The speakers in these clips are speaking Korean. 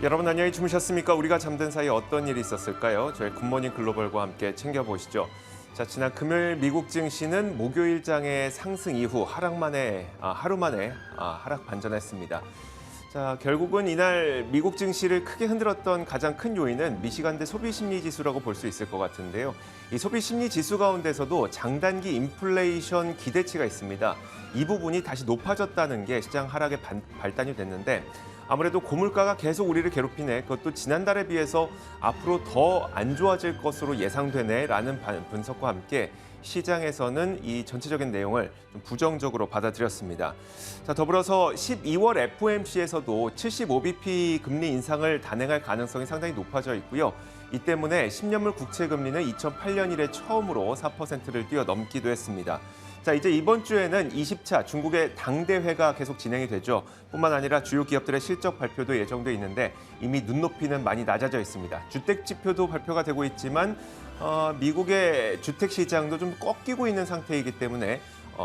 여러분 안녕히 주무셨습니까? 우리가 잠든 사이 어떤 일이 있었을까요? 저희 굿모닝 글로벌과 함께 챙겨보시죠. 자, 지난 금요일 미국 증시는 목요일 장의 상승 이후 하루 만에 하락 반전했습니다. 자, 결국은 이날 미국 증시를 크게 흔들었던 가장 큰 요인은 미시간대 소비심리지수라고 볼 수 있을 것 같은데요. 이 소비심리지수 가운데서도 장단기 인플레이션 기대치가 있습니다. 이 부분이 다시 높아졌다는 게 시장 하락의 발단이 됐는데 아무래도 고물가가 계속 우리를 괴롭히네, 그것도 지난달에 비해서 앞으로 더 안 좋아질 것으로 예상되네라는 분석과 함께 시장에서는 이 전체적인 내용을 좀 부정적으로 받아들였습니다. 자, 더불어서 12월 FOMC에서도 75bp 금리 인상을 단행할 가능성이 상당히 높아져 있고요. 이 때문에 10년물 국채 금리는 2008년 이래 처음으로 4%를 뛰어넘기도 했습니다. 자, 이제 이번 주에는 20차 중국의 당대회가 계속 진행이 되죠. 뿐만 아니라 주요 기업들의 실적 발표도 예정돼 있는데 이미 눈높이는 많이 낮아져 있습니다. 주택 지표도 발표가 되고 있지만 미국의 주택 시장도 좀 꺾이고 있는 상태이기 때문에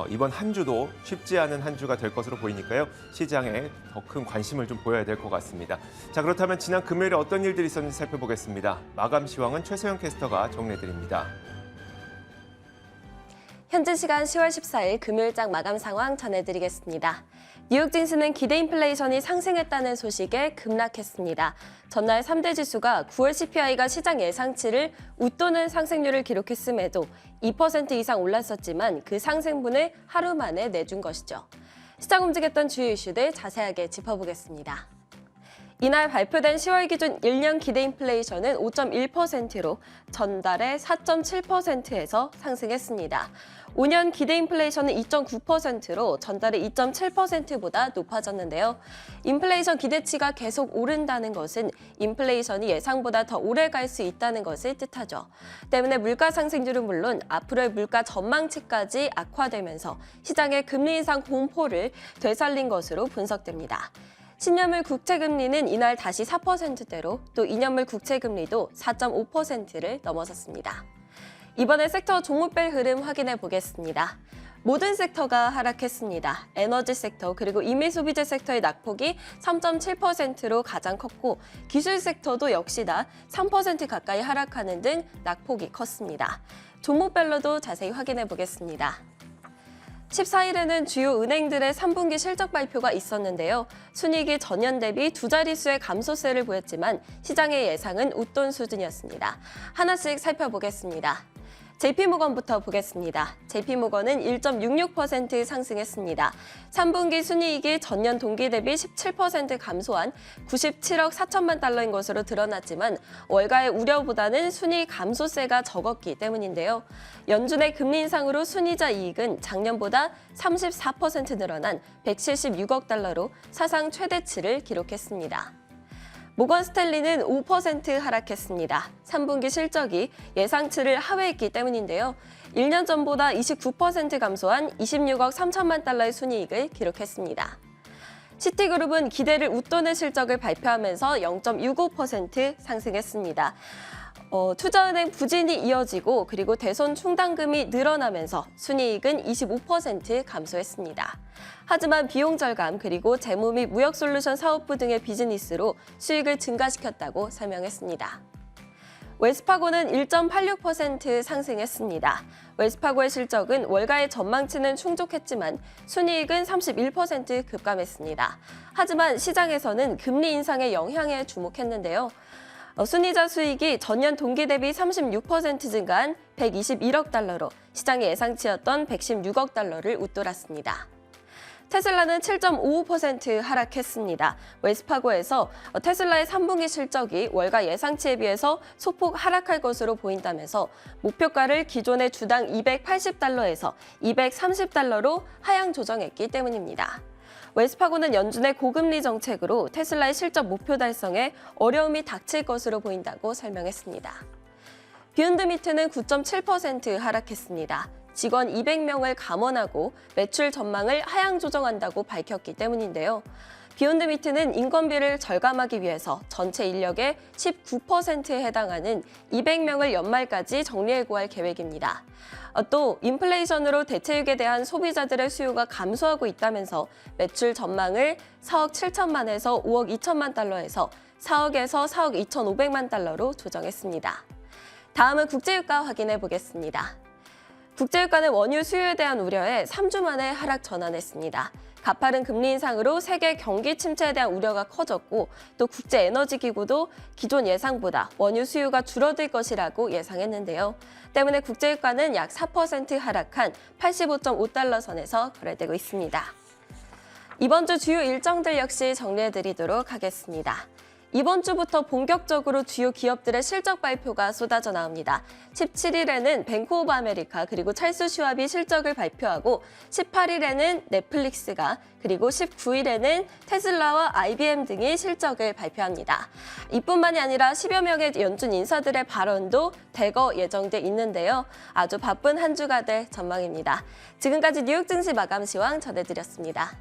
이번 한 주도 쉽지 않은 한 주가 될 것으로 보이니까요. 시장에 더 큰 관심을 좀 보여야 될 것 같습니다. 자, 그렇다면 지난 금요일에 어떤 일들이 있었는지 살펴보겠습니다. 마감 시황은 최소영 캐스터가 정리해드립니다. 현재 시간 10월 14일 금요일장 마감 상황 전해드리겠습니다. 뉴욕 증시는 기대 인플레이션이 상승했다는 소식에 급락했습니다. 전날 3대 지수가 9월 CPI가 시장 예상치를 웃도는 상승률을 기록했음에도 2% 이상 올랐었지만 그 상승분을 하루 만에 내준 것이죠. 시장 움직였던 주요 이슈들 자세하게 짚어보겠습니다. 이날 발표된 10월 기준 1년 기대 인플레이션은 5.1%로 전달의 4.7%에서 상승했습니다. 5년 기대 인플레이션은 2.9%로 전달의 2.7%보다 높아졌는데요. 인플레이션 기대치가 계속 오른다는 것은 인플레이션이 예상보다 더 오래 갈 수 있다는 것을 뜻하죠. 때문에 물가 상승률은 물론 앞으로의 물가 전망치까지 악화되면서 시장의 금리 인상 공포를 되살린 것으로 분석됩니다. 10년물 국채금리는 이날 다시 4%대로 또 2년물 국채금리도 4.5%를 넘어섰습니다. 이번에 섹터 종목별 흐름 확인해 보겠습니다. 모든 섹터가 하락했습니다. 에너지 섹터 그리고 임의소비재 섹터의 낙폭이 3.7%로 가장 컸고 기술 섹터도 역시나 3% 가까이 하락하는 등 낙폭이 컸습니다. 종목별로도 자세히 확인해 보겠습니다. 14일에는 주요 은행들의 3분기 실적 발표가 있었는데요. 순이익이 전년 대비 두 자릿수의 감소세를 보였지만 시장의 예상은 웃돈 수준이었습니다. 하나씩 살펴보겠습니다. JP모건부터 보겠습니다. JP모건은 1.66% 상승했습니다. 3분기 순이익이 전년 동기 대비 17% 감소한 97억 4천만 달러인 것으로 드러났지만 월가의 우려보다는 순이익 감소세가 적었기 때문인데요. 연준의 금리 인상으로 순이자 이익은 작년보다 34% 늘어난 176억 달러로 사상 최대치를 기록했습니다. 모건 스탠리는 5% 하락했습니다. 3분기 실적이 예상치를 하회했기 때문인데요. 1년 전보다 29% 감소한 26억 3천만 달러의 순이익을 기록했습니다. 시티그룹은 기대를 웃도는 실적을 발표하면서 0.65% 상승했습니다. 투자은행 부진이 이어지고 그리고 대손 충당금이 늘어나면서 순이익은 25% 감소했습니다. 하지만 비용 절감 그리고 재무 및 무역 솔루션 사업부 등의 비즈니스로 수익을 증가시켰다고 설명했습니다. 웰스파고는 1.86% 상승했습니다. 웰스파고의 실적은 월가의 전망치는 충족했지만 순이익은 31% 급감했습니다. 하지만 시장에서는 금리 인상의 영향에 주목했는데요. 순이자 수익이 전년 동기 대비 36% 증가한 121억 달러로 시장의 예상치였던 116억 달러를 웃돌았습니다. 테슬라는 7.55% 하락했습니다. 웰스파고에서 테슬라의 3분기 실적이 월가 예상치에 비해서 소폭 하락할 것으로 보인다면서 목표가를 기존의 주당 280달러에서 230달러로 하향 조정했기 때문입니다. 웰스파고는 연준의 고금리 정책으로 테슬라의 실적 목표 달성에 어려움이 닥칠 것으로 보인다고 설명했습니다. 비욘드미트는 9.7% 하락했습니다. 직원 200명을 감원하고 매출 전망을 하향 조정한다고 밝혔기 때문인데요. 비욘드미트는 인건비를 절감하기 위해서 전체 인력의 19%에 해당하는 200명을 연말까지 정리해고할 계획입니다. 또 인플레이션으로 대체육에 대한 소비자들의 수요가 감소하고 있다면서 매출 전망을 4억 7천만에서 5억 2천만 달러에서 4억에서 4억 2,500만 달러로 조정했습니다. 다음은 국제유가 확인해 보겠습니다. 국제유가는 원유 수요에 대한 우려에 3주 만에 하락 전환했습니다. 가파른 금리 인상으로 세계 경기 침체에 대한 우려가 커졌고 또 국제에너지기구도 기존 예상보다 원유 수요가 줄어들 것이라고 예상했는데요. 때문에 국제유가는 약 4% 하락한 85.5달러 선에서 거래되고 있습니다. 이번 주 주요 일정들 역시 정리해드리도록 하겠습니다. 이번 주부터 본격적으로 주요 기업들의 실적 발표가 쏟아져 나옵니다. 17일에는 뱅크 오브 아메리카 그리고 찰스 슈왑이 실적을 발표하고 18일에는 넷플릭스가 그리고 19일에는 테슬라와 IBM 등이 실적을 발표합니다. 이뿐만이 아니라 10여 명의 연준 인사들의 발언도 대거 예정돼 있는데요. 아주 바쁜 한 주가 될 전망입니다. 지금까지 뉴욕 증시 마감 시황 전해드렸습니다.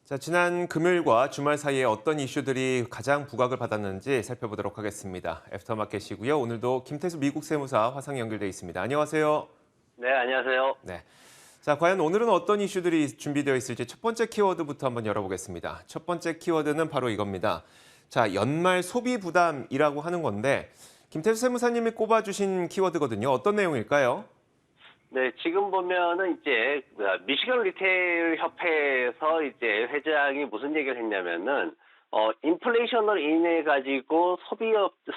자, 지난 금요일과 주말 사이에 어떤 이슈들이 가장 부각을 받았는지 살펴보도록 하겠습니다. 애프터마켓이고요. 오늘도 김태수 미국 세무사 화상 연결돼 있습니다. 안녕하세요. 네, 안녕하세요. 네. 자, 과연 오늘은 어떤 이슈들이 준비되어 있을지 첫 번째 키워드부터 한번 열어보겠습니다. 첫 번째 키워드는 바로 이겁니다. 자, 연말 소비 부담이라고 하는 건데 김태수 세무사님이 꼽아주신 키워드거든요. 어떤 내용일까요? 네, 지금 보면은 이제 미시건 리테일 협회에서 이제 회장이 무슨 얘기를 했냐면은 인플레이션으로 인해 가지고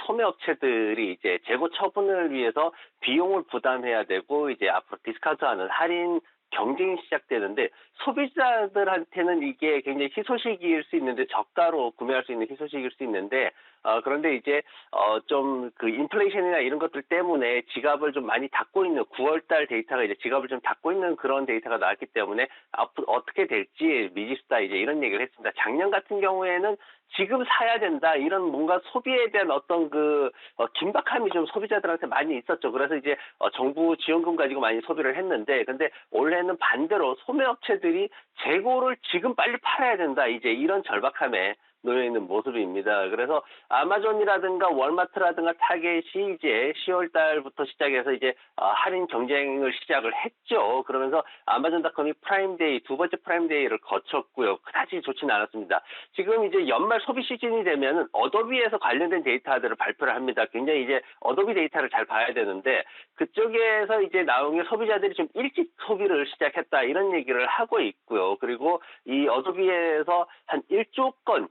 소매업체들이 이제 재고 처분을 위해서 비용을 부담해야 되고 이제 앞으로 디스카운트하는 할인 경쟁이 시작되는데 소비자들한테는 이게 굉장히 희소식일 수 있는데 저가로 구매할 수 있는 희소식일 수 있는데 그런데 이제 좀 그 인플레이션이나 이런 것들 때문에 지갑을 좀 많이 닫고 있는 9월달 데이터가 이제 지갑을 좀 닫고 있는 그런 데이터가 나왔기 때문에 앞으로 어떻게 될지 미지수다 이제 이런 얘기를 했습니다. 작년 같은 경우에는 지금 사야 된다 이런 뭔가 소비에 대한 어떤 그 긴박함이 좀 소비자들한테 많이 있었죠. 그래서 이제 정부 지원금 가지고 많이 소비를 했는데 근데 올해는 반대로 소매업체들이 재고를 지금 빨리 팔아야 된다 이제 이런 절박함에 놓여 있는 모습입니다. 그래서 아마존이라든가 월마트라든가 타겟이 이제 10월 달부터 시작해서 이제 할인 경쟁을 시작을 했죠. 그러면서 아마존닷컴이 프라임데이 두 번째 프라임데이를 거쳤고요. 그다지 좋지는 않았습니다. 지금 이제 연말 소비 시즌이 되면 어도비에서 관련된 데이터들을 발표를 합니다. 굉장히 이제 어도비 데이터를 잘 봐야 되는데 그쪽에서 이제 나온 게 소비자들이 좀 일찍 소비를 시작했다 이런 얘기를 하고 있고요. 그리고 이 어도비에서 한 1조 건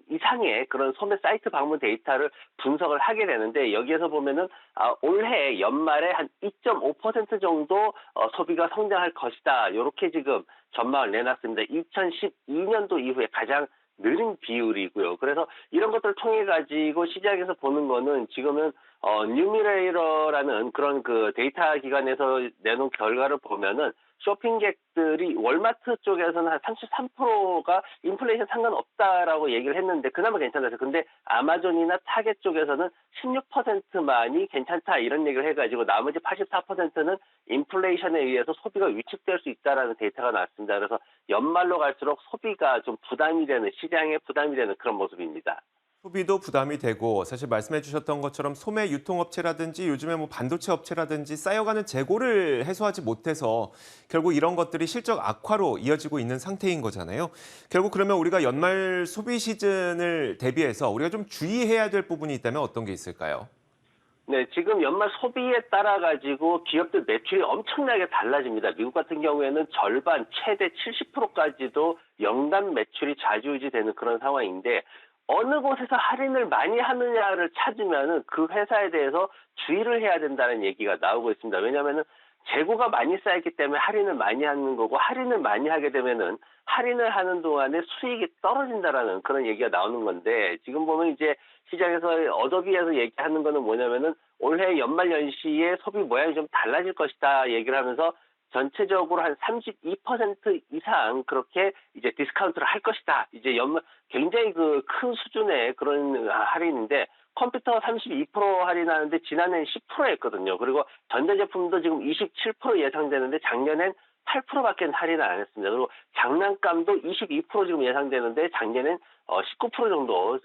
이상의 그런 소매 사이트 방문 데이터를 분석을 하게 되는데 여기에서 보면은 올해 연말에 한 2.5% 정도 소비가 성장할 것이다. 이렇게 지금 전망을 내놨습니다. 2012년도 이후에 가장 느린 비율이고요. 그래서 이런 것들을 통해 가지고 시장에서 보는 거는 지금은 뉴미레이러라는 그런 그 데이터 기관에서 내놓은 결과를 보면은 쇼핑객들이 월마트 쪽에서는 한 33%가 인플레이션 상관없다라고 얘기를 했는데 그나마 괜찮았어요. 근데 아마존이나 타겟 쪽에서는 16%만이 괜찮다 이런 얘기를 해가지고 나머지 84%는 인플레이션에 의해서 소비가 위축될 수 있다라는 데이터가 나왔습니다. 그래서 연말로 갈수록 소비가 좀 부담이 되는 시장에 부담이 되는 그런 모습입니다. 소비도 부담이 되고 사실 말씀해 주셨던 것처럼 소매 유통업체라든지 요즘에 뭐 반도체 업체라든지 쌓여가는 재고를 해소하지 못해서 결국 이런 것들이 실적 악화로 이어지고 있는 상태인 거잖아요. 결국 그러면 우리가 연말 소비 시즌을 대비해서 우리가 좀 주의해야 될 부분이 있다면 어떤 게 있을까요? 네, 지금 연말 소비에 따라 가지고 기업들 매출이 엄청나게 달라집니다. 미국 같은 경우에는 절반, 최대 70%까지도 연간 매출이 좌지우지되는 그런 상황인데 어느 곳에서 할인을 많이 하느냐를 찾으면은 그 회사에 대해서 주의를 해야 된다는 얘기가 나오고 있습니다. 왜냐하면은 재고가 많이 쌓였기 때문에 할인을 많이 하는 거고 할인을 많이 하게 되면은 할인을 하는 동안에 수익이 떨어진다라는 그런 얘기가 나오는 건데 지금 보면 이제 시장에서 어도비에서 얘기하는 거는 뭐냐면은 올해 연말 연시에 소비 모양이 좀 달라질 것이다 얘기를 하면서 전체적으로 한 32% 이상 그렇게 이제 디스카운트를 할 것이다. 이제 연말 굉장히 그 큰 수준의 그런 할인인데 컴퓨터 32% 할인하는데 지난해는 10%였거든요. 그리고 전자제품도 지금 27% 예상되는데 작년엔 8%밖에 할인을 안 했습니다. 그리고 장난감도 22% 지금 예상되는데 작년엔 19% 정도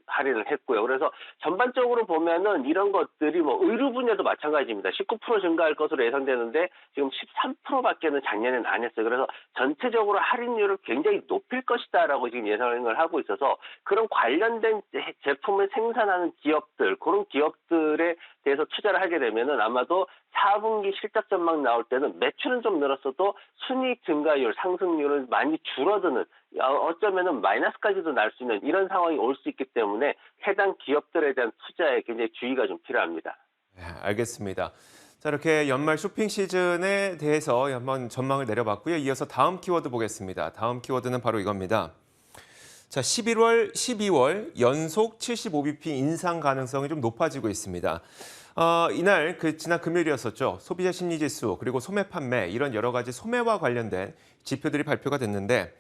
할인을 했고요. 그래서 전반적으로 보면은 이런 것들이 뭐 의류 분야도 마찬가지입니다. 19% 증가할 것으로 예상되는데 지금 13%밖에는 작년엔 안 했어요. 그래서 전체적으로 할인율을 굉장히 높일 것이다라고 지금 예상을 하고 있어서 그런 관련된 제품을 생산하는 기업들, 그런 기업들에 대해서 투자를 하게 되면은 아마도 4분기 실적 전망 나올 때는 매출은 좀 늘었어도 순이익 증가율, 상승률은 많이 줄어드는 어쩌면은 마이너스까지도 날 수 있는 이런 상황이 올 수 있기 때문에 해당 기업들에 대한 투자에 굉장히 주의가 좀 필요합니다. 네, 알겠습니다. 자, 이렇게 연말 쇼핑 시즌에 대해서 한번 전망을 내려봤고요. 이어서 다음 키워드 보겠습니다. 다음 키워드는 바로 이겁니다. 자, 11월, 12월 연속 75bp 인상 가능성이 좀 높아지고 있습니다. 이날 지난 금요일이었었죠. 소비자 심리 지수 그리고 소매 판매 이런 여러 가지 소매와 관련된 지표들이 발표가 됐는데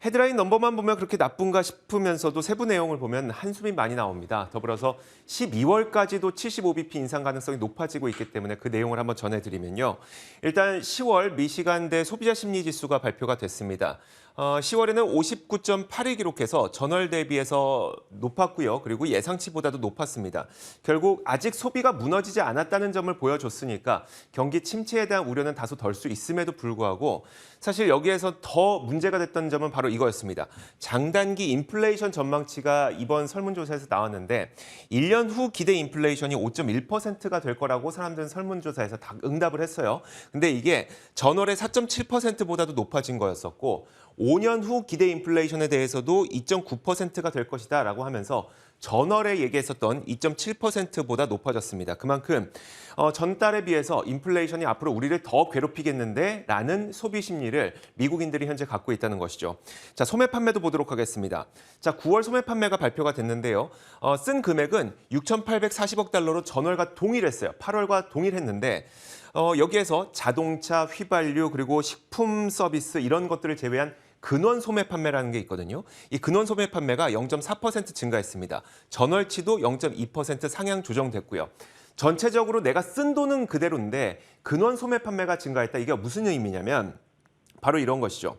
헤드라인 넘버만 보면 그렇게 나쁜가 싶으면서도 세부 내용을 보면 한숨이 많이 나옵니다. 더불어서 12월까지도 75bp 인상 가능성이 높아지고 있기 때문에 그 내용을 한번 전해드리면요. 일단 10월 미시간대 소비자 심리 지수가 발표가 됐습니다. 10월에는 59.8을 기록해서 전월 대비해서 높았고요. 그리고 예상치보다도 높았습니다. 결국 아직 소비가 무너지지 않았다는 점을 보여줬으니까 경기 침체에 대한 우려는 다소 덜 수 있음에도 불구하고 사실 여기에서 더 문제가 됐던 점은 바로 이거였습니다. 장단기 인플레이션 전망치가 이번 설문조사에서 나왔는데 1년 후 기대 인플레이션이 5.1%가 될 거라고 사람들은 설문조사에서 다 응답을 했어요. 근데 이게 전월의 4.7%보다도 높아진 거였었고 5년 후 기대 인플레이션에 대해서도 2.9%가 될 것이다 라고 하면서 전월에 얘기했었던 2.7%보다 높아졌습니다. 그만큼 전달에 비해서 인플레이션이 앞으로 우리를 더 괴롭히겠는데 라는 소비 심리를 미국인들이 현재 갖고 있다는 것이죠. 자, 소매 판매도 보도록 하겠습니다. 자, 9월 소매 판매가 발표가 됐는데요. 쓴 금액은 6,840억 달러로 전월과 동일했어요. 8월과 동일했는데 여기에서 자동차, 휘발유 그리고 식품 서비스 이런 것들을 제외한 근원 소매 판매라는 게 있거든요. 이 근원 소매 판매가 0.4% 증가했습니다. 전월치도 0.2% 상향 조정됐고요. 전체적으로 내가 쓴 돈은 그대로인데 근원 소매 판매가 증가했다. 이게 무슨 의미냐면 바로 이런 것이죠.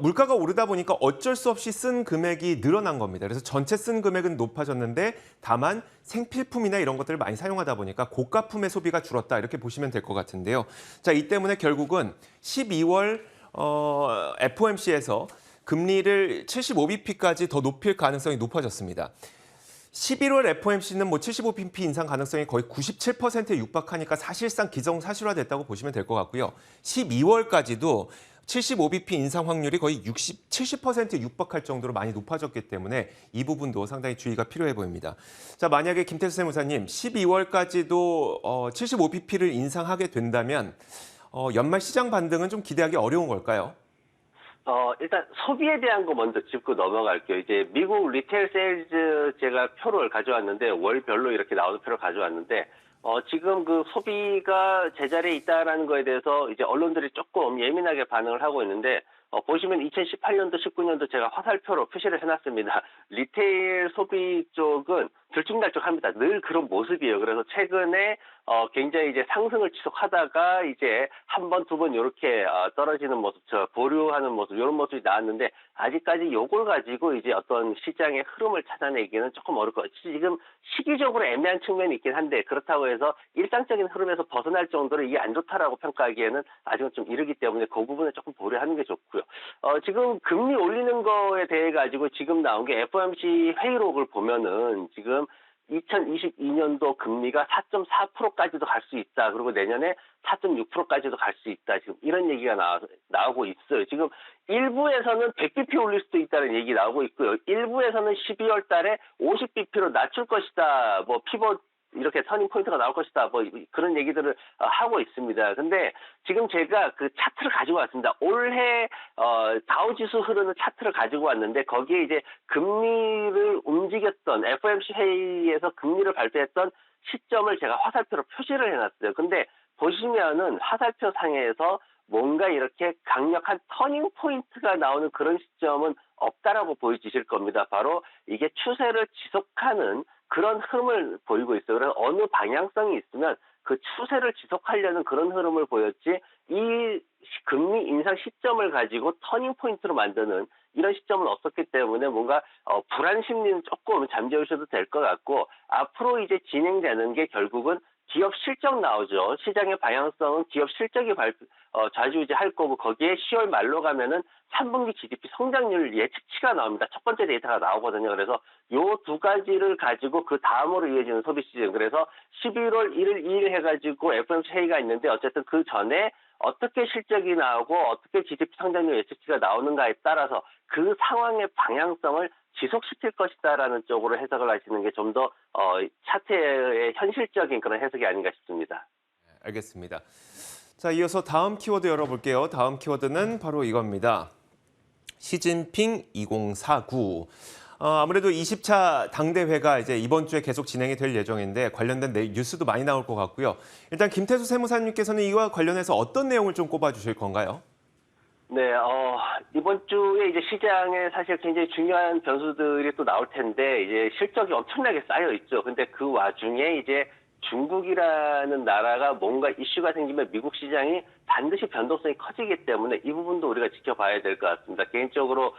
물가가 오르다 보니까 어쩔 수 없이 쓴 금액이 늘어난 겁니다. 그래서 전체 쓴 금액은 높아졌는데 다만 생필품이나 이런 것들을 많이 사용하다 보니까 고가품의 소비가 줄었다. 이렇게 보시면 될 것 같은데요. 자, 이 때문에 결국은 12월 FOMC에서 금리를 75bp까지 더 높일 가능성이 높아졌습니다. 11월 FOMC는 뭐 75bp 인상 가능성이 거의 97%에 육박하니까 사실상 기정사실화됐다고 보시면 될 것 같고요. 12월까지도 75bp 인상 확률이 거의 70%에 육박할 정도로 많이 높아졌기 때문에 이 부분도 상당히 주의가 필요해 보입니다. 자, 만약에 김태수 세무사님 12월까지도 75bp를 인상하게 된다면 연말 시장 반등은 좀 기대하기 어려운 걸까요? 일단 소비에 대한 거 먼저 짚고 넘어갈게요. 이제 미국 리테일 세일즈 제가 표를 가져왔는데 월별로 이렇게 나오는 표를 가져왔는데 지금 그 소비가 제자리에 있다라는 거에 대해서 이제 언론들이 조금 예민하게 반응을 하고 있는데 보시면 2018년도, 19년도 제가 화살표로 표시를 해놨습니다. 리테일 소비 쪽은 들쭉날쭉합니다. 늘 그런 모습이에요. 그래서 최근에 굉장히 이제 상승을 지속하다가 이제 한 번, 두 번 이렇게 떨어지는 모습, 보류하는 모습, 이런 모습이 나왔는데 아직까지 요걸 가지고 이제 어떤 시장의 흐름을 찾아내기는 조금 어려울 것 같아요. 지금 시기적으로 애매한 측면이 있긴 한데 그렇다고 해서 일상적인 흐름에서 벗어날 정도로 이게 안 좋다라고 평가하기에는 아직은 좀 이르기 때문에 그 부분에 조금 보류하는 게 좋고요. 지금 금리 올리는 거에 대해 가지고 지금 나온 게 FOMC 회의록을 보면은 지금 2022년도 금리가 4.4%까지도 갈 수 있다. 그리고 내년에 4.6%까지도 갈 수 있다. 지금 이런 얘기가 나오고 있어요. 지금 일부에서는 100bp 올릴 수도 있다는 얘기 나오고 있고요. 일부에서는 12월 달에 50bp로 낮출 것이다. 뭐 피벗 이렇게 터닝 포인트가 나올 것이다. 뭐 그런 얘기들을 하고 있습니다. 근데 지금 제가 그 차트를 가지고 왔습니다. 올해 다우 지수 흐르는 차트를 가지고 왔는데 거기에 이제 금리를 움직였던 FOMC 회의에서 금리를 발표했던 시점을 제가 화살표로 표시를 해놨어요. 근데 보시면은 화살표 상에서 뭔가 이렇게 강력한 터닝 포인트가 나오는 그런 시점은 없다라고 보여지실 겁니다. 바로 이게 추세를 지속하는 그런 흐름을 보이고 있어요. 그래서 어느 방향성이 있으면 그 추세를 지속하려는 그런 흐름을 보였지 이 금리 인상 시점을 가지고 터닝 포인트로 만드는 이런 시점은 없었기 때문에 뭔가 불안 심리는 조금 잠재우셔도 될 것 같고 앞으로 이제 진행되는 게 결국은 기업 실적 나오죠. 시장의 방향성은 기업 실적이 좌지우지할 거고 거기에 10월 말로 가면은 3분기 GDP 성장률 예측치가 나옵니다. 첫 번째 데이터가 나오거든요. 그래서 요 두 가지를 가지고 그 다음으로 이어지는 소비 시즌. 그래서 11월 1일, 2일 해가지고 FOMC 회의가 있는데 어쨌든 그 전에 어떻게 실적이 나오고 어떻게 GDP 성장률 예측치가 나오는가에 따라서 그 상황의 방향성을 지속시킬 것이다라는 쪽으로 해석을 하시는 게 좀 더 차트의 현실적인 그런 해석이 아닌가 싶습니다. 알겠습니다. 자, 이어서 다음 키워드 열어볼게요. 다음 키워드는 바로 이겁니다. 시진핑 2049. 아무래도 20차 당대회가 이제 이번 주에 계속 진행이 될 예정인데 관련된 뉴스도 많이 나올 것 같고요. 일단 김태수 세무사님께서는 이와 관련해서 어떤 내용을 좀 꼽아주실 건가요? 네, 이번 주에 이제 시장에 사실 굉장히 중요한 변수들이 또 나올 텐데, 이제 실적이 엄청나게 쌓여 있죠. 근데 그 와중에 이제 중국이라는 나라가 뭔가 이슈가 생기면 미국 시장이 반드시 변동성이 커지기 때문에 이 부분도 우리가 지켜봐야 될 것 같습니다. 개인적으로,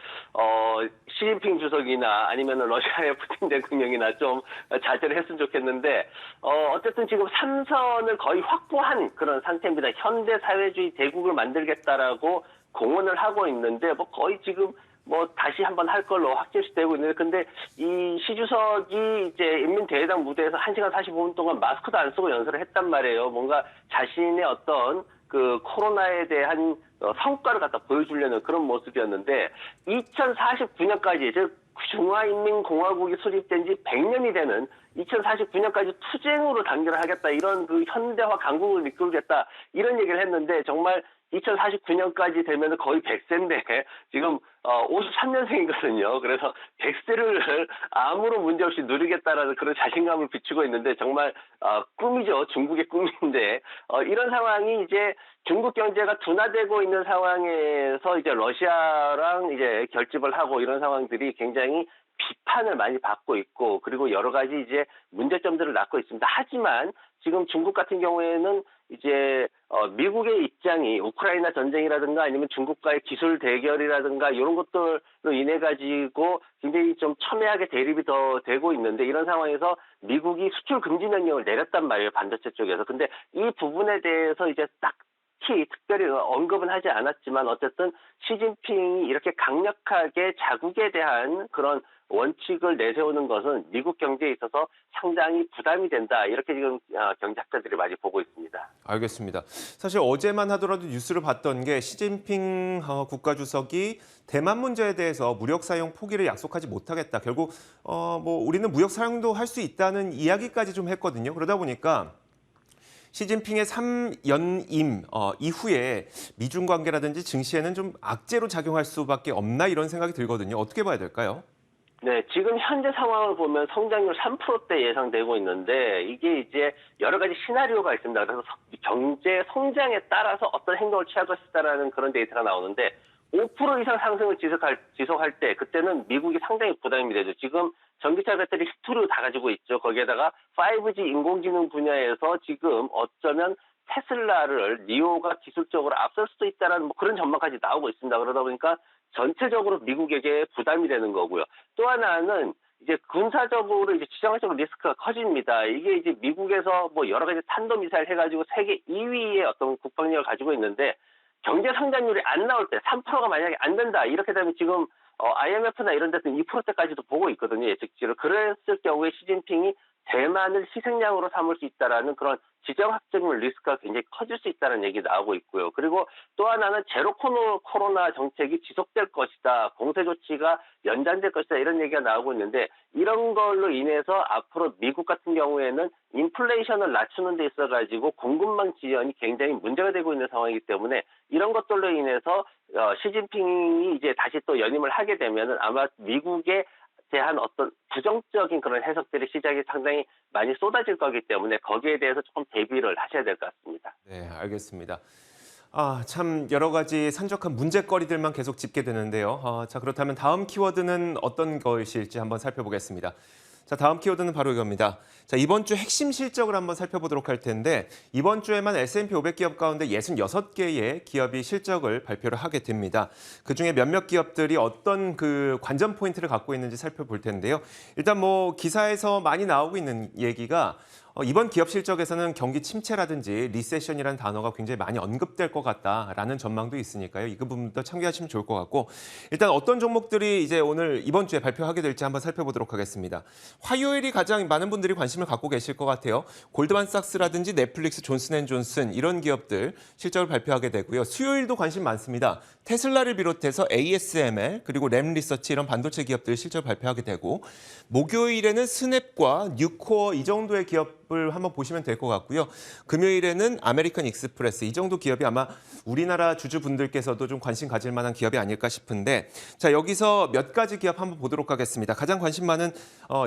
시진핑 주석이나 아니면 러시아의 푸틴 대통령이나 좀 자제를 했으면 좋겠는데, 어쨌든 지금 3선을 거의 확보한 그런 상태입니다. 현대 사회주의 대국을 만들겠다라고 공언을 하고 있는데 뭐 거의 지금 뭐 다시 한번 할 걸로 확실시되고 있는데 근데 이 시 주석이 이제 인민대회당 무대에서 1시간 45분 동안 마스크도 안 쓰고 연설을 했단 말이에요. 뭔가 자신의 어떤 그 코로나에 대한 성과를 갖다 보여주려는 그런 모습이었는데 2049년까지 즉 중화인민공화국이 수립된 지 100년이 되는 2049년까지 투쟁으로 단결하겠다 이런 그 현대화 강국을 이끌겠다 이런 얘기를 했는데 정말 2049년까지 되면 거의 100세인데 지금 53년생이거든요. 그래서 100세를 아무런 문제 없이 누리겠다라는 그런 자신감을 비추고 있는데 정말 꿈이죠. 중국의 꿈인데 이런 상황이 이제 중국 경제가 둔화되고 있는 상황에서 이제 러시아랑 이제 결집을 하고 이런 상황들이 굉장히 비판을 많이 받고 있고 그리고 여러 가지 이제 문제점들을 낳고 있습니다. 하지만 지금 중국 같은 경우에는 이제 미국의 입장이 우크라이나 전쟁이라든가 아니면 중국과의 기술 대결이라든가 이런 것들로 인해 가지고 굉장히 좀 첨예하게 대립이 더 되고 있는데 이런 상황에서 미국이 수출 금지 명령을 내렸단 말이에요. 반도체 쪽에서. 근데 이 부분에 대해서 이제 특별히 언급은 하지 않았지만 어쨌든 시진핑이 이렇게 강력하게 자국에 대한 그런 원칙을 내세우는 것은 미국 경제에 있어서 상당히 부담이 된다. 이렇게 지금 경제학자들이 많이 보고 있습니다. 알겠습니다. 사실 어제만 하더라도 뉴스를 봤던 게 시진핑 국가주석이 대만 문제에 대해서 무력 사용 포기를 약속하지 못하겠다. 결국 뭐 우리는 무력 사용도 할 수 있다는 이야기까지 좀 했거든요. 그러다 보니까 시진핑의 3연임 이후에 미중 관계라든지 증시에는 좀 악재로 작용할 수밖에 없나 이런 생각이 들거든요. 어떻게 봐야 될까요? 네, 지금 현재 상황을 보면 성장률 3%대 예상되고 있는데 이게 이제 여러 가지 시나리오가 있습니다. 그래서 경제 성장에 따라서 어떤 행동을 취할 것이다라는 그런 데이터가 나오는데 5% 이상 상승을 지속할 때 그때는 미국이 상당히 부담이 되죠. 지금 전기차 배터리 히토류 다 가지고 있죠. 거기에다가 5G 인공지능 분야에서 지금 어쩌면 테슬라를 니오가 기술적으로 앞설 수도 있다라는 뭐 그런 전망까지 나오고 있습니다. 그러다 보니까 전체적으로 미국에게 부담이 되는 거고요. 또 하나는 이제 군사적으로 이제 지정학적 리스크가 커집니다. 이게 이제 미국에서 뭐 여러 가지 탄도미사일 해가지고 세계 2위의 어떤 국방력을 가지고 있는데 경제 성장률이 안 나올 때 3%가 만약에 안 된다. 이렇게 되면 지금 IMF나 이런 데서는 2%대까지도 보고 있거든요. 예측치를. 그랬을 경우에 시진핑이 대만을 희생양으로 삼을 수 있다라는 그런 지정학적 리스크가 굉장히 커질 수 있다는 얘기 나오고 있고요. 그리고 또 하나는 제로 코로나 정책이 지속될 것이다. 공세 조치가 연장될 것이다. 이런 얘기가 나오고 있는데 이런 걸로 인해서 앞으로 미국 같은 경우에는 인플레이션을 낮추는 데 있어가지고 공급망 지연이 굉장히 문제가 되고 있는 상황이기 때문에 이런 것들로 인해서 시진핑이 이제 다시 또 연임을 하게 되면은 아마 미국의 대한 어떤 부정적인 그런 해석들이 시장에 상당히 많이 쏟아질 거기 때문에 거기에 대해서 조금 대비를 하셔야 될 것 같습니다. 네, 알겠습니다. 참 여러 가지 산적한 문제거리들만 계속 짚게 되는데요. 자, 그렇다면 다음 키워드는 어떤 것일지 한번 살펴보겠습니다. 자, 다음 키워드는 바로 이겁니다. 자, 이번 주 핵심 실적을 한번 살펴보도록 할 텐데 이번 주에만 S&P 500 기업 가운데 66개의 기업이 실적을 발표를 하게 됩니다. 그중에 몇몇 기업들이 어떤 그 관전 포인트를 갖고 있는지 살펴볼 텐데요. 일단 뭐 기사에서 많이 나오고 있는 얘기가 이번 기업 실적에서는 경기 침체라든지 리세션이라는 단어가 굉장히 많이 언급될 것 같다라는 전망도 있으니까요. 이 부분도 참고하시면 좋을 것 같고 일단 어떤 종목들이 이제 오늘 이번 주에 발표하게 될지 한번 살펴보도록 하겠습니다. 화요일이 가장 많은 분들이 관심을 갖고 계실 것 같아요. 골드만삭스라든지 넷플릭스, 존슨앤존슨 이런 기업들 실적을 발표하게 되고요. 수요일도 관심 많습니다. 테슬라를 비롯해서 ASML 그리고 램리서치 이런 반도체 기업들 실적을 발표하게 되고 목요일에는 스냅과 뉴코어 이 정도의 기업을 한번 보시면 될 것 같고요. 금요일에는 아메리칸 익스프레스 이 정도 기업이 아마 우리나라 주주분들께서도 좀 관심 가질 만한 기업이 아닐까 싶은데 자 여기서 몇 가지 기업 한번 보도록 하겠습니다. 가장 관심 많은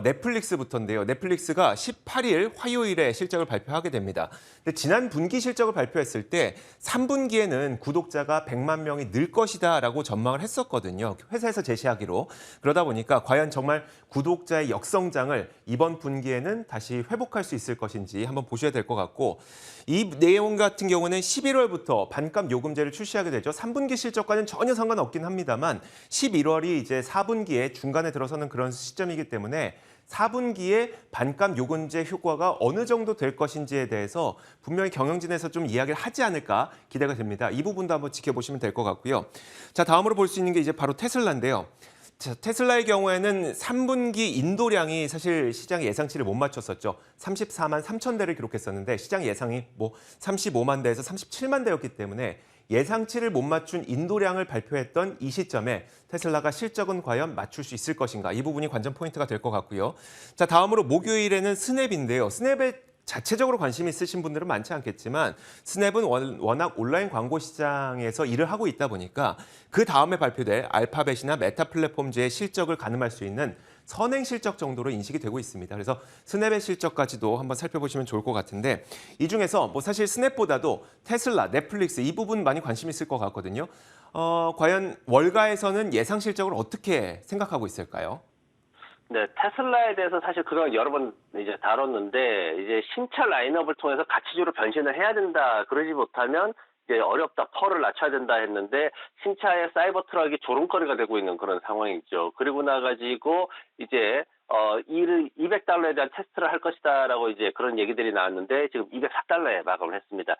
넷플릭스부터인데요. 넷플릭스가 18일 화요일에 실적을 발표하게 됩니다. 근데 지난 분기 실적을 발표했을 때 3분기에는 구독자가 100만 명이 늘 것이다라고 전망을 했었거든요. 회사에서 제시하기로. 그러다 보니까 과연 정말 구독자의 역성장을 이번 분기에는 다시 회복할 수 있을 것인지 한번 보셔야 될 것 같고 이 내용 같은 경우는 11월부터 반값 요금제를 출시하게 되죠. 3분기 실적과는 전혀 상관없긴 합니다만 11월이 이제 4분기에 중간에 들어서는 그런 시점이기 때문에 4분기에 반값 요금제 효과가 어느 정도 될 것인지에 대해서 분명히 경영진에서 좀 이야기를 하지 않을까 기대가 됩니다. 이 부분도 한번 지켜보시면 될 것 같고요. 자, 다음으로 볼 수 있는 게 이제 바로 테슬라인데요. 자, 테슬라의 경우에는 3분기 인도량이 사실 시장 예상치를 못 맞췄었죠. 34만 3천 대를 기록했었는데 시장 예상이 뭐 35만 대에서 37만 대였기 때문에 예상치를 못 맞춘 인도량을 발표했던 이 시점에 테슬라가 실적은 과연 맞출 수 있을 것인가 이 부분이 관전 포인트가 될 것 같고요. 자, 다음으로 목요일에는 스냅인데요. 스냅에 자체적으로 관심 있으신 분들은 많지 않겠지만 스냅은 워낙 온라인 광고 시장에서 일을 하고 있다 보니까 그 다음에 발표될 알파벳이나 메타 플랫폼즈의 실적을 가늠할 수 있는 선행 실적 정도로 인식이 되고 있습니다. 그래서 스냅의 실적까지도 한번 살펴보시면 좋을 것 같은데 이 중에서 뭐 사실 스냅보다도 테슬라, 넷플릭스 이 부분 많이 관심 있을 것 같거든요. 과연 월가에서는 예상 실적을 어떻게 생각하고 있을까요? 네, 테슬라에 대해서 사실 그동안 여러 번 이제 다뤘는데 이제 신차 라인업을 통해서 가치주로 변신을 해야 된다. 그러지 못하면 이제 어렵다. 펄을 낮춰야 된다 했는데 신차의 사이버 트럭이 조롱거리가 되고 있는 그런 상황이죠. 그리고 나가지고 이제 이를 $200에 대한 테스트를 할 것이다라고 이제 그런 얘기들이 나왔는데 지금 $204에 마감을 했습니다.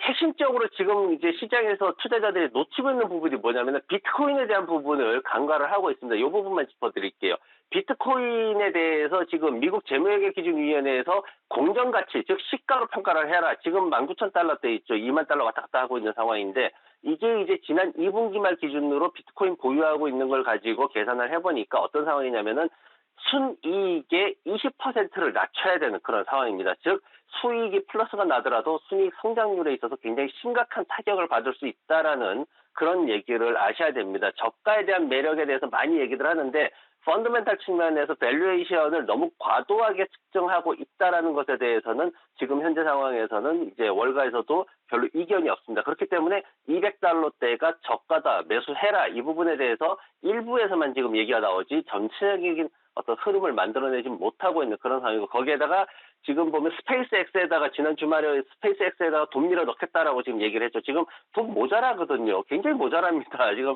핵심적으로 지금 이제 시장에서 투자자들이 놓치고 있는 부분이 뭐냐면 비트코인에 대한 부분을 간과를 하고 있습니다. 이 부분만 짚어드릴게요. 비트코인에 대해서 지금 미국 재무회계기준위원회에서 공정가치, 즉 시가로 평가를 해라. 지금 19,000달러대 있죠. 2만 달러 왔다 갔다 하고 있는 상황인데 이게 이제 지난 2분기 말 기준으로 비트코인 보유하고 있는 걸 가지고 계산을 해보니까 어떤 상황이냐면은 순이익의 20%를 낮춰야 되는 그런 상황입니다. 즉 수익이 플러스가 나더라도 순이익 성장률에 있어서 굉장히 심각한 타격을 받을 수 있다라는 그런 얘기를 아셔야 됩니다. 저가에 대한 매력에 대해서 많이 얘기들 하는데 펀더멘탈 측면에서 밸류에이션을 너무 과도하게 측정하고 있다라는 것에 대해서는 지금 현재 상황에서는 이제 월가에서도 별로 이견이 없습니다. 그렇기 때문에 $200대가 저가다, 매수해라 이 부분에 대해서 일부에서만 지금 얘기가 나오지 전체적인 어떤 흐름을 만들어내지 못하고 있는 그런 상황이고 거기에다가 지금 보면 스페이스X에다가 지난 주말에 스페이스X에다가 돈 밀어 넣겠다라고 지금 얘기를 했죠. 지금 돈 모자라거든요. 굉장히 모자랍니다. 지금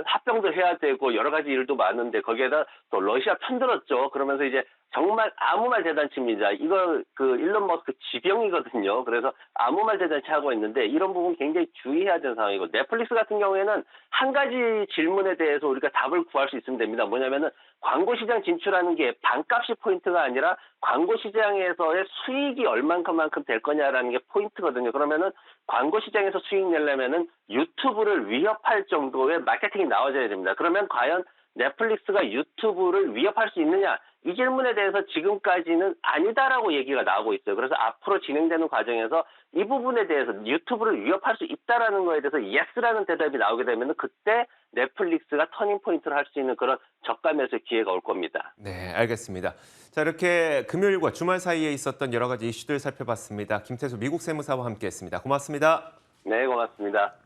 합병도 해야 되고 여러 가지 일도 많은데 거기에다 또 러시아 편들었죠. 그러면서 이제 정말 아무 말 대잔치입니다. 이거 그 일론 머스크 지병이거든요. 그래서 아무 말 대잔치 하고 있는데 이런 부분 굉장히 주의해야 되는 상황이고 넷플릭스 같은 경우에는 한 가지 질문에 대해서 우리가 답을 구할 수 있으면 됩니다. 뭐냐면은 광고 시장 진출하는 게 반값이 포인트가 아니라 광고 시장에서의 수익이 얼만큼만큼 될 거냐라는 게 포인트거든요. 그러면은 광고 시장에서 수익 내려면은 유튜브를 위협할 정도의 마케팅이 나와줘야 됩니다. 그러면 과연 넷플릭스가 유튜브를 위협할 수 있느냐? 이 질문에 대해서 지금까지는 아니다라고 얘기가 나오고 있어요. 그래서 앞으로 진행되는 과정에서 이 부분에 대해서 유튜브를 위협할 수 있다라는 거에 대해서 예스라는 대답이 나오게 되면 그때 넷플릭스가 터닝 포인트를 할 수 있는 그런 저가 매수 기회가 올 겁니다. 네, 알겠습니다. 자, 이렇게 금요일과 주말 사이에 있었던 여러 가지 이슈들 살펴봤습니다. 김태수 미국 세무사와 함께했습니다. 고맙습니다. 네, 고맙습니다.